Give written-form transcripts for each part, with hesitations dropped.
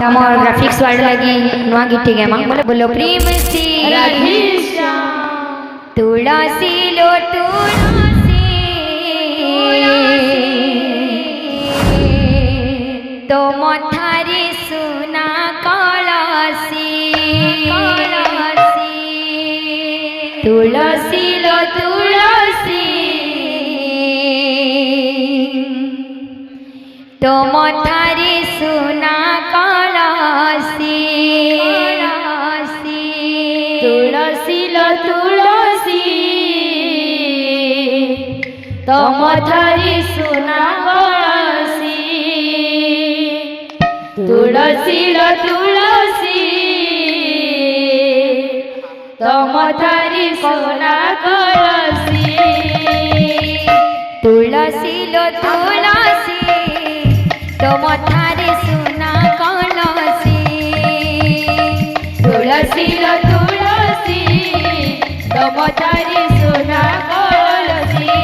तमर ग्राफिक्स वाले लगी नुआ गीत गेमा बोले बोलो प्रेम से राधेश्याम तुलसी लो तुलसी तो मथारी सुना कलसी तुलसी लो तुलसी तो मथारी सुना कलसी तुलसी लो तुलसी तम थारी सुना कलसी तुलसी लो तुलसी तम थारी सुना कलसी तुलसी लो तुलसी तो मथारी सुना कलसी तुलसी लो तुलसी तम थारी सुना कलसी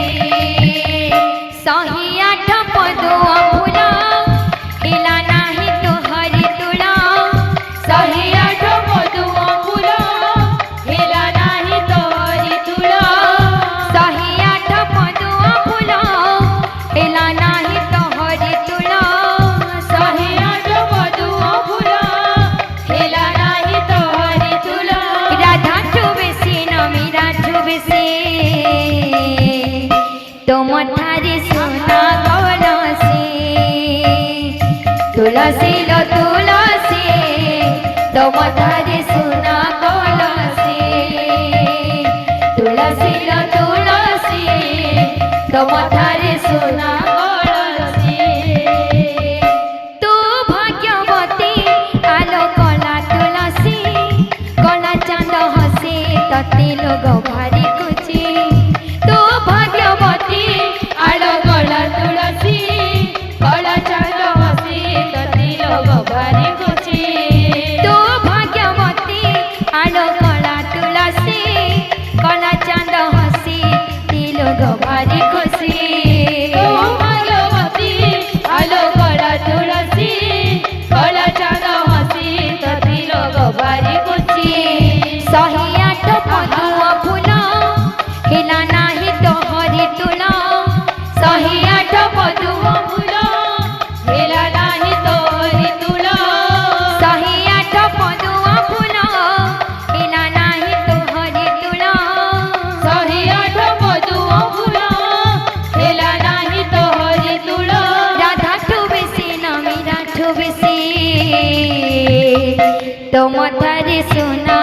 सही आठ पदुआ फूला हिला नाही तो हरि तुला सही आठ पदुआ फूला हिला नाही तो हरि तुला सही आठ पदुआ फूला हिला नाही तो हरि तुला सही आठ पदुआ फूला हिला नाही तो हरि तुला राधा ठुबेसी नमी राठुबेसी तो मथारी सुना कलसी तुलसी लो तुलसी तो मथारी सुना कलसी तुलसी लो तुलसी तो मथारी सुना कलसी तू भाग्यवती आलो कला तुलसी कला चांद हसी तती लोग भारी कुची तू भाग्यवती आलो कला तुलसी कला चांद हसी तती लोग भारी खुशी तू भाग्यवती आलो कला तुलसी कला चांद हसी ती लोग भारी खुशी ओ भाग्यवती आलो कला तुलसी कला चांद हसी तती लोग भारी खुशी सही आठ पदुआ फूला हिला नाही तो हरि तुला सही आठ पदुआ फूला हिला नाही तो हरि तुला सही आठ पदुआ फूला हिला नाही तो हरि तुला सही आठ पदुआ फूला हिला नाही तो हरि तुला राधा ठुबेसी नमी राठुबेसी तो मथारी सुना